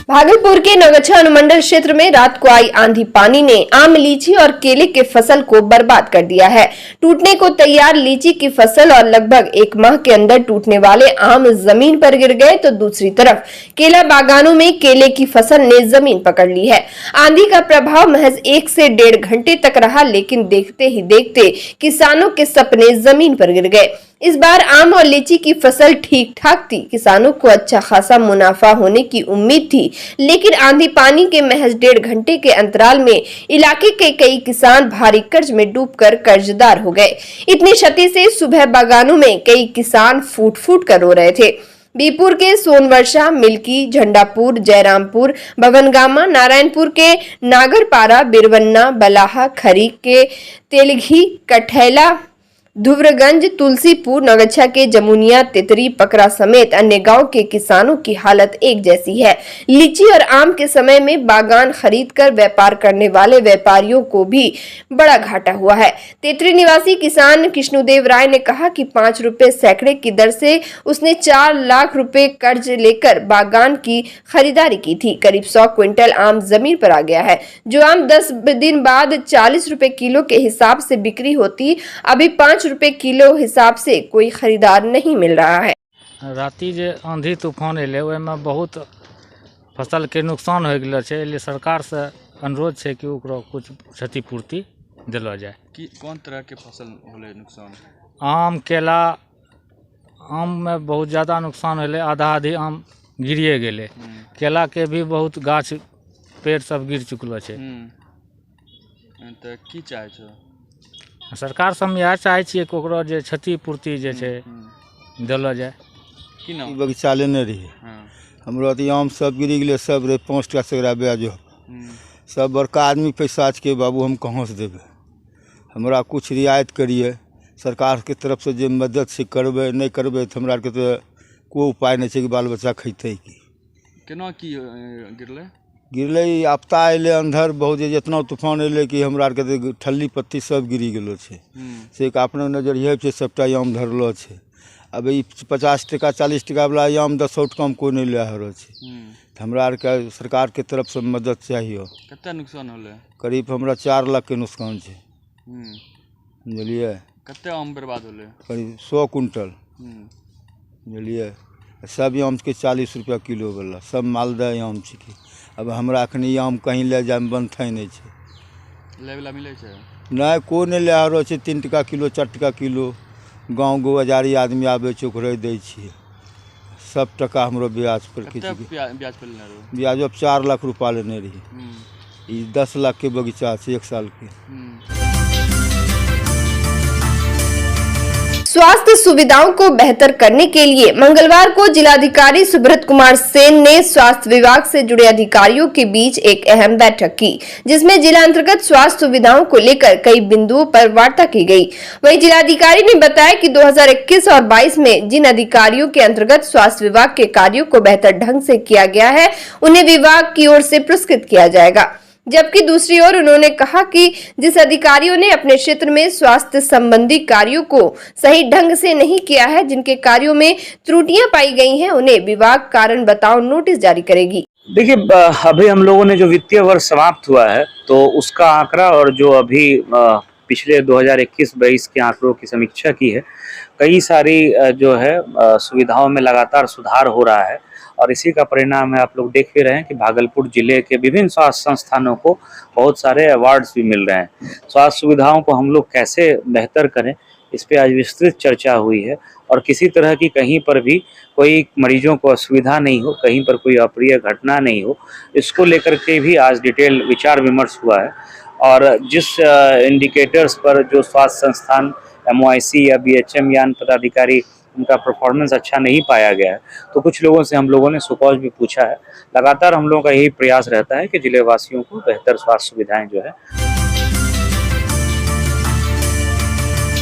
भागलपुर के नौगछा अनुमंडल क्षेत्र में रात को आई आंधी पानी ने आम, लीची और केले के फसल को बर्बाद कर दिया है। टूटने को तैयार लीची की फसल और लगभग एक माह के अंदर टूटने वाले आम जमीन पर गिर गए, तो दूसरी तरफ केला बागानों में केले की फसल ने जमीन पकड़ ली है। आंधी का प्रभाव महज 1 से 1.5 घंटे तक रहा, लेकिन देखते ही देखते किसानों के सपने जमीन पर गिर गए। इस बार आम और लीची की फसल ठीक ठाक थी, किसानों को अच्छा खासा मुनाफा होने की उम्मीद थी, लेकिन आंधी पानी के महज 1.5 घंटे के अंतराल में इलाके के कई किसान भारी कर्ज में डूबकर कर्जदार हो गए। इतनी क्षति से सुबह बागानों में कई किसान फूट फूट कर रो रहे थे। बीपुर के सोनवर्षा, मिल्की, झंडापुर, जयरामपुर, भवनगामा, नारायणपुर के नागरपारा, बिरवन्ना, बलाहा, खरी के तेलघी, कठैला, धुवरगंज, तुलसीपुर, नौगछा के जमुनिया, तितरी, पकरा समेत अन्य गांव के किसानों की हालत एक जैसी है। लीची और आम के समय में बागान खरीदकर व्यापार करने वाले व्यापारियों को भी बड़ा घाटा हुआ है। तितरी निवासी किसान कृष्णदेव राय ने कहा कि 5 रुपए सैकड़े की दर से उसने 4 लाख रुपए कर्ज लेकर बागान की खरीदारी की थी। करीब 100 क्विंटल आम जमीन पर आ गया है। जो आम 10 दिन बाद 40 रुपए किलो के हिसाब से बिक्री होती, अभी 5 रुपए किलो हिसाब से कोई खरीदार नहीं मिल रहा है। राति जे आंधी तूफान एले ओहिमे बहुत फसल के नुकसान हो गेलो छै, इसलिए सरकार से अनुरोध छै कि ओकरो कुछ क्षतिपूर्ति दिलो जाए। कि कोन तरह के फसल होले नुकसान? आम, केला, आम में बहुत ज़्यादा नुकसान होले, आधा आधी आम गिरिए गेले। केला के भी बहुत गाछ पेड़ सब गिर चुकलो छै। तो की चाहे छो? सरकार से हम इएह चाहे छियै कि ओकरो जे क्षतिपूर्ति जे छै दिलो जाए। की नाम? बगीचा लेने रही, हमरो तो आम सब गिर गए, सब रहे 5 टका सैकड़ा ब्याज। सब बड़का आदमी पैसा के बाबू हम कहाँ से देवे? हमरा कुछ रियायत करिए, सरकार के तरफ से जो मदद से करबे, नहीं करबे तो हमरा के तो कोई उपाय नहीं है कि बाल बच्चा खैते की। केना की गिरले आफ्ता अले अंधर बहुत, जितना तूफान अले कि हमरा के ठल्ली पत्ती सब गिरी गेलो छे। से अपने नजरिए से सबटा आम धरलो छे। अब 50 टका 40 टका वाला आम 10 टका में कोई नहीं ले रहा छे। तो हमरा के सरकार के तरफ से मदद चाहिए। कते नुकसान होले? करीब हमरा 4 लाख के नुकसान छे। बुझलिए? कते आम बर्बाद होले? करीब 100 कुंटल। बुझलिए? सब आम के 40 रुपया किलो वाला, सब मालदह आम छिके। अब हमरा अखनी आम कहीं ले जाए में बनते नहीं छे। लेवला मिले छे? नहीं, कोई नहीं ले आ रहा छे। 3 टका किलो 4 टका किलो गाँव गोबाजारी आदमी आबे छै ओकरे दै छिए। सब टका हमरो ब्याज पर खींच के। ब्याज पर लेने रहो? ब्याज अब 4 लाख रुपया लेने रही। 10 लाख के बगीचा है 1 साल के। स्वास्थ्य सुविधाओं को बेहतर करने के लिए मंगलवार को जिलाधिकारी सुब्रत कुमार सेन ने स्वास्थ्य विभाग से जुड़े अधिकारियों के बीच एक अहम बैठक की, जिसमें जिला अंतर्गत स्वास्थ्य सुविधाओं को लेकर कई बिंदुओं पर वार्ता की गई। वहीं जिलाधिकारी ने बताया कि 2021 और 22 में जिन अधिकारियों के अंतर्गत स्वास्थ्य विभाग के कार्यों को बेहतर ढंग से किया गया है, उन्हें विभाग की ओर से पुरस्कृत किया जाएगा। जबकि दूसरी ओर उन्होंने कहा कि जिस अधिकारियों ने अपने क्षेत्र में स्वास्थ्य संबंधी कार्यों को सही ढंग से नहीं किया है, जिनके कार्यों में त्रुटियां पाई गई हैं, उन्हें विभाग कारण बताओ नोटिस जारी करेगी। देखिए, अभी हम लोगों ने जो वित्तीय वर्ष समाप्त हुआ है तो उसका आंकड़ा और जो अभी पिछले 2021-22 के आंकड़ों की समीक्षा की है, कई सारी जो है सुविधाओं में लगातार सुधार हो रहा है। और इसी का परिणाम है, आप लोग देख ही रहे हैं कि भागलपुर जिले के विभिन्न स्वास्थ्य संस्थानों को बहुत सारे अवार्ड्स भी मिल रहे हैं। स्वास्थ्य सुविधाओं को हम लोग कैसे बेहतर करें, इस पे आज विस्तृत चर्चा हुई है। और किसी तरह की कहीं पर भी कोई मरीजों को असुविधा नहीं हो, कहीं पर कोई अप्रिय घटना नहीं हो, इसको लेकर के भी आज डिटेल विचार विमर्श हुआ है। और जिस इंडिकेटर्स पर जो स्वास्थ्य संस्थान MOIC या BHM यान पदाधिकारी उनका परफॉर्मेंस अच्छा नहीं पाया गया है, तो कुछ लोगों से हम लोगों ने सुपौल भी पूछा है। लगातार हम लोगों का यही प्रयास रहता है कि जिले वासियों को बेहतर स्वास्थ्य सुविधाएं जो है।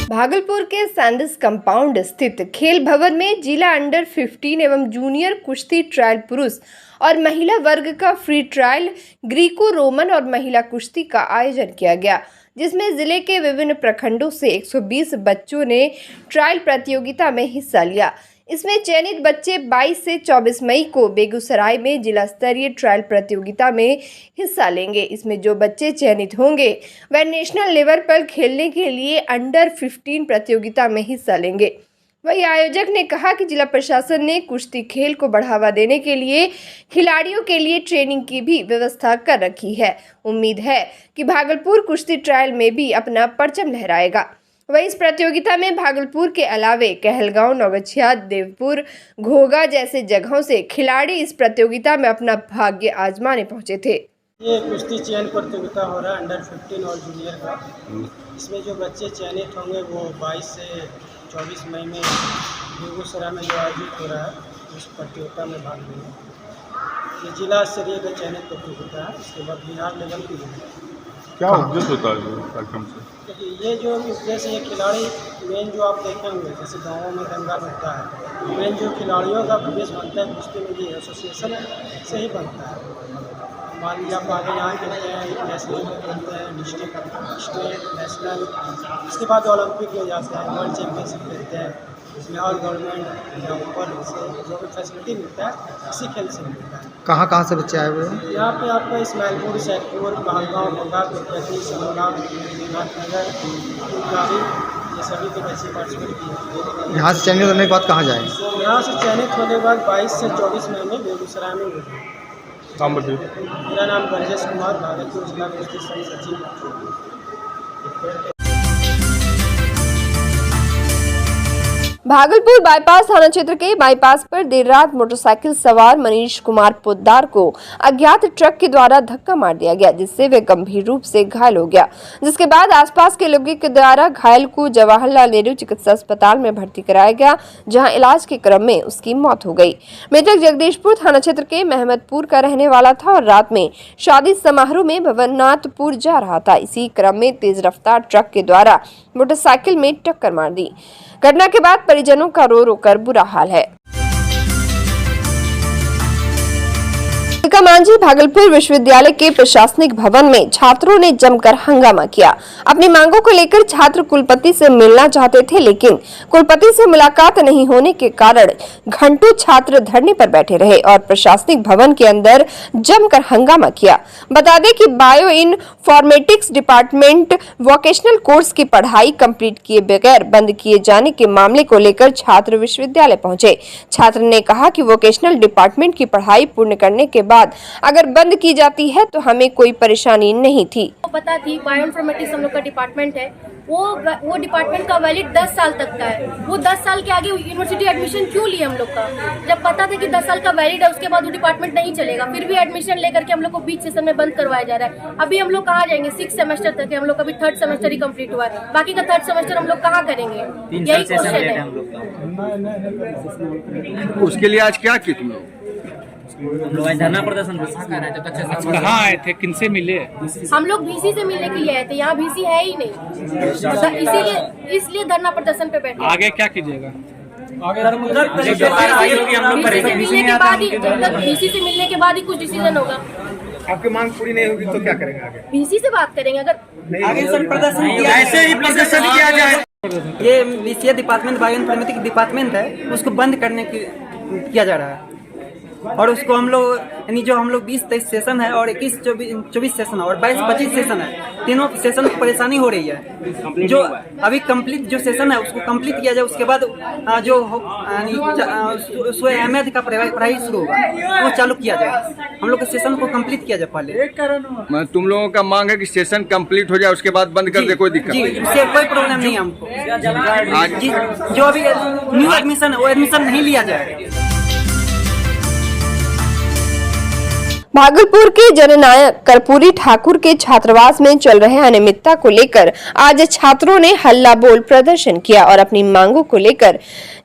भागलपुर के सैंडिस कंपाउंड स्थित खेल भवन में जिला अंडर 15 एवं जूनियर कुश्ती ट्रायल पुरुष और महिला वर्ग का फ्री ट्रायल ग्रीको रोमन और महिला कुश्ती का आयोजन किया गया, जिसमें जिले के विभिन्न प्रखंडों से 120 बच्चों ने ट्रायल प्रतियोगिता में हिस्सा लिया। इसमें चयनित बच्चे 22 से 24 मई को बेगूसराय में जिला स्तरीय ट्रायल प्रतियोगिता में हिस्सा लेंगे। इसमें जो बच्चे चयनित होंगे वह नेशनल लेवल पर खेलने के लिए अंडर 15 प्रतियोगिता में हिस्सा लेंगे। वही आयोजक ने कहा कि जिला प्रशासन ने कुश्ती खेल को बढ़ावा देने के लिए खिलाड़ियों के लिए ट्रेनिंग की भी व्यवस्था कर रखी है। उम्मीद है कि भागलपुर कुश्ती ट्रायल में भी अपना परचम लहराएगा। वहीं इस प्रतियोगिता में भागलपुर के अलावे कहलगांव, नौगछिया, देवपुर, घोगा जैसे जगहों से खिलाड़ी इस प्रतियोगिता में अपना भाग्य आजमाने पहुंचे थे। ये कुश्ती चयन प्रतियोगिता हो रहा है अंडर 15 और जूनियर का। इसमें जो बच्चे चयनित होंगे वो 22 से 24 मई में बेगूसराय में जो आयोजित हो रहा है उस प्रतियोगिता में भाग लेंगे। ये जिला स्तरीय का चयनित प्रतियोगिता है। इसके बाद बिहार लेवल की क्या उद्देश्य होता है कार्यक्रम से? देखिए, ये जो उद्देश्य ये खिलाड़ी मेन जो आप देखेंगे जैसे गाँवों में दंगा बनता है, मेन जो खिलाड़ियों का प्रवेश बनता है कुश्ती में ये एसोसिएशन से ही बनता है। मान लीजिए आप आगे यहाँ खेलते हैं, नेशनल में खेलते हैं, डिस्ट्रिक्ट, स्टेट, नेशनल, इसके बाद ओलंपिक में जाते हैं, वर्ल्ड चैम्पियनशिप खेलते हैं। इसमें और गवर्नमेंट या ऊपर से जो भी फैसिलिटी मिलता है इसी खेल से मिलता है। कहाँ कहाँ से बच्चे आए हुए हैं? यहाँ पे आपका इस्माइलपुर, सैदपुर, कहलगांव, मोगा, कुर्पति, समोला, विराटनगर, फुलकारी, ये सभी के बच्चे पार्टिसिपेट किए। यहाँ से चयनित होने के बाद कहाँ जाएंगे? यहाँ से चयनित होने के बाद 22 से 24 मई में बेगूसराय में होगा। नाम बताइए। मेरा नाम ब्रजेश कुमार, भागलपुर जिला कुश्ती संघ सचिव। भागलपुर बाईपास थाना क्षेत्र के बाईपास पर देर रात मोटरसाइकिल सवार मनीष कुमार पोद्दार को अज्ञात ट्रक के द्वारा धक्का मार दिया गया, जिससे वे गंभीर रूप से घायल हो गया। जिसके बाद आसपास के लोगों के द्वारा घायल को जवाहरलाल नेहरू चिकित्सा अस्पताल में भर्ती कराया गया, जहां इलाज के क्रम में उसकी मौत हो गई। मृतक जगदीशपुर थाना क्षेत्र के महमदपुर का रहने वाला था और रात में शादी समारोह में भवनाथपुर जा रहा था। इसी क्रम में तेज रफ्तार ट्रक के द्वारा मोटरसाइकिल में टक्कर मार दी। घटना के बाद परिजनों का रो रो कर बुरा हाल है। मांझी भागलपुर विश्वविद्यालय के प्रशासनिक भवन में छात्रों ने जमकर हंगामा किया। अपनी मांगों को लेकर छात्र कुलपति से मिलना चाहते थे, लेकिन कुलपति से मुलाकात नहीं होने के कारण घंटों छात्र धरने पर बैठे रहे और प्रशासनिक भवन के अंदर जमकर हंगामा किया। बता दें कि bio informatics department vocational course की पढ़ाई कंप्लीट किए बगैर बंद किए जाने के मामले को लेकर छात्र विश्वविद्यालय पहुंचे। छात्र ने कहा कि वोकेशनल डिपार्टमेंट की पढ़ाई पूर्ण करने के बाद अगर बंद की जाती है तो हमें कोई परेशानी नहीं थी। पता थी बायो इन्फॉर्मेटिक्स हम लोग का डिपार्टमेंट है, वो डिपार्टमेंट का वैलिड 10 साल तक का है। वो 10 साल के आगे यूनिवर्सिटी एडमिशन क्यों लिए हम लोग का? जब पता था कि 10 साल का वैलिड है, उसके बाद वो डिपार्टमेंट नहीं चलेगा, फिर भी एडमिशन लेकर के हम लोग को बीच सेशन में बंद करवाया जा रहा है। अभी हम लोग कहाँ जाएंगे? 6 सेमेस्टर तक है, हम लोग का अभी 3rd सेमेस्टर ही कंप्लीट हुआ है, बाकी का 3rd सेमेस्टर हम लोग कहाँ करेंगे? यही क्वेश्चन है। उसके लिए आज क्या किया तुम लोग? धरना प्रदर्शन कहाँ आए थे, किनसे मिले? हम लोग VC से मिलने के लिए आए थे, यहाँ VC है ही नहीं, इसलिए धरना प्रदर्शन पे बैठे। आगे क्या कीजिएगा? VC से मिलने के बाद ही कुछ डिसीजन होगा। आपकी मांग पूरी नहीं होगी तो क्या करेंगे आगे? VC से बात करेंगे। अगर आगे सर प्रदर्शन ऐसे ही प्रदर्शन किया जाए। ये BCA department bio informatics department है, उसको बंद करने की किया जा रहा है। और उसको हम लोग यानी जो हम लोग 20-23 सेशन है और 21-24 सेशन है और 22-25 सेशन है, तीनों सेशन को परेशानी हो रही है। जो अभी कंप्लीट जो सेशन है उसको कंप्लीट किया जाए, उसके बाद जो अहमद का पढ़ाई शुरू होगा वो चालू किया जाए। हम लोग के सेशन को कंप्लीट किया जाए पहले। तुम लोगों का मांग है कि सेशन कंप्लीट हो जाए, उसके बाद बंद कर दे, कोई दिक्कत जी, उससे कोई प्रॉब्लम नहीं है हमको। जो अभी न्यू एडमिशन है वो एडमिशन नहीं लिया जाए। भागलपुर के जननायक कर्पूरी ठाकुर के छात्रावास में चल रहे अनियमितता को लेकर आज छात्रों ने हल्ला बोल प्रदर्शन किया और अपनी मांगों को लेकर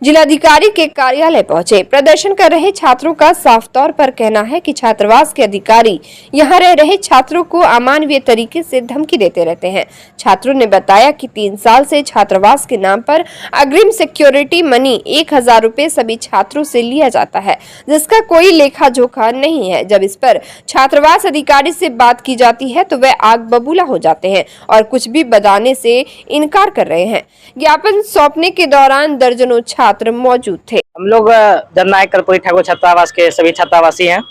जिलाधिकारी के कार्यालय पहुंचे। प्रदर्शन कर रहे छात्रों का साफ तौर पर कहना है कि छात्रावास के अधिकारी यहां रह रहे छात्रों को अमानवीय तरीके से धमकी देते रहते हैं। छात्रों ने बताया कि 3 साल से छात्रावास के नाम पर अग्रिम सिक्योरिटी मनी 1000 रुपए सभी छात्रों से लिया जाता है, जिसका कोई लेखा जोखा नहीं है। जब इस पर छात्रावास अधिकारी से बात की जाती है तो वह आग बबूला हो जाते हैं और कुछ भी बताने से इनकार कर रहे हैं। ज्ञापन सौंपने के दौरान दर्जनों छात्र मौजूद थे। हम लोग जननायक कर्पूरी ठाकुर छात्रावास के सभी छात्रावासी हैं।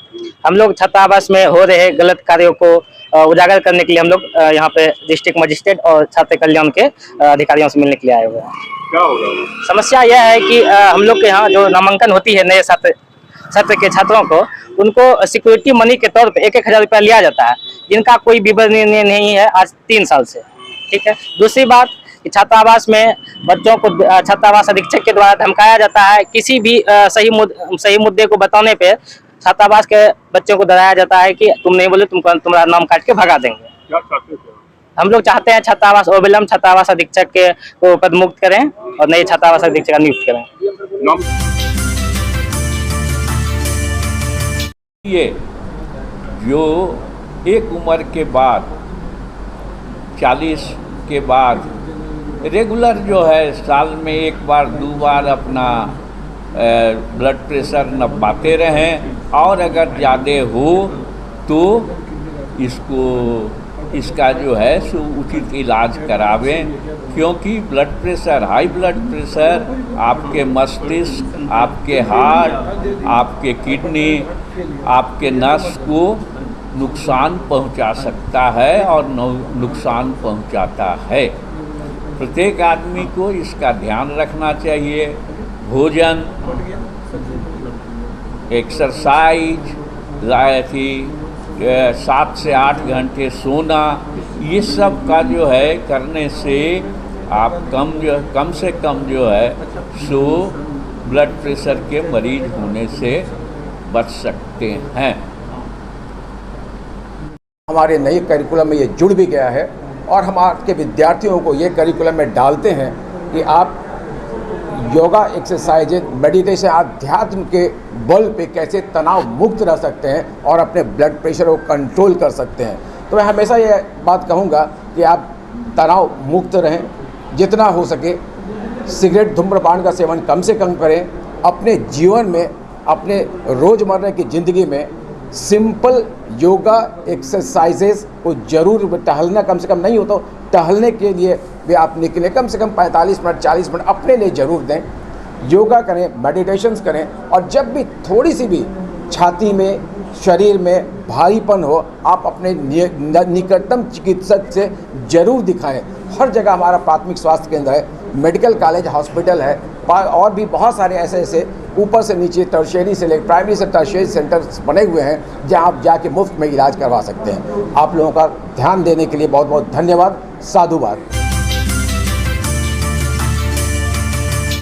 हम लोग छात्रावास में हो रहे गलत कार्यों को उजागर करने के लिए हम लोग यहाँ पे डिस्ट्रिक्ट मजिस्ट्रेट और छात्र कल्याण के अधिकारियों से मिलने के लिए आए हुए हैं। क्या होगा? समस्या यह है कि हम लोग के यहाँ जो नामांकन होती है नए छात्र के छात्रों को, उनको सिक्योरिटी मनी के तौर पे 1,000 रुपया लिया जाता है, जिनका कोई विवरण नहीं है आज 3 साल से। ठीक है। दूसरी बात, छात्रावास में बच्चों को छात्रावास अधीक्षक के द्वारा धमकाया जाता है। किसी भी सही मुद्दे को बताने पे छात्रावास के बच्चों को डराया जाता है कि तुम नहीं बोले तुम्हारा नाम काट के भगा देंगे। क्या चाहते थे? हम लोग चाहते हैं छात्रावास अविलंब छात्रावास अधीक्षक के को पद मुक्त करें और नए छात्रावास अधीक्षक का नियुक्त करें। ये जो एक उम्र के बाद 40 के बाद रेगुलर जो है साल में 1 बार 2 बार अपना ब्लड प्रेशर नपाते रहें, और अगर ज़्यादा हो तो इसका जो है सो उचित इलाज करावें, क्योंकि blood pressure, high blood pressure आपके मस्तिष्क, आपके हार्ट, आपके किडनी, आपके नस को नुकसान पहुंचा सकता है और नुकसान पहुंचाता है। प्रत्येक आदमी को इसका ध्यान रखना चाहिए। भोजन, एक्सरसाइज, 7 से 8 घंटे सोना, ये सब का जो है करने से आप कम से कम जो है सो ब्लड प्रेशर के मरीज होने से बच सकते हैं। हमारे नए करिकुलम में ये जुड़ भी गया है और हम आपके विद्यार्थियों को ये करिकुलम में डालते हैं कि आप योगा, एक्सरसाइज, मेडिटेशन, अध्यात्म के बल पे कैसे तनाव मुक्त रह सकते हैं और अपने ब्लड प्रेशर को कंट्रोल कर सकते हैं। तो मैं हमेशा ये बात कहूँगा कि आप तनाव मुक्त रहें, जितना हो सके सिगरेट, धूम्रपान का सेवन कम से कम करें। अपने जीवन में, अपने रोज़मर्रा की ज़िंदगी में सिंपल योगा एक्सरसाइजेस को जरूर टहलना, कम से कम नहीं हो तो टहलने के लिए भी आप निकले, कम से कम 45 मिनट 40 मिनट अपने लिए ज़रूर दें। योगा करें, मेडिटेशंस करें, और जब भी थोड़ी सी भी छाती में, शरीर में भारीपन हो, आप अपने निकटतम चिकित्सक से ज़रूर दिखाएं। हर जगह हमारा प्राथमिक स्वास्थ्य केंद्र है, मेडिकल कॉलेज, हॉस्पिटल है, और भी बहुत सारे ऐसे ऊपर से नीचे टर्शियरी से लेकर प्राइमरी से टर्शियरी सेंटर्स बने हुए हैं जहां आप जाके मुफ्त में इलाज करवा सकते हैं। आप लोगों का ध्यान देने के लिए बहुत बहुत धन्यवाद। साधुवाद।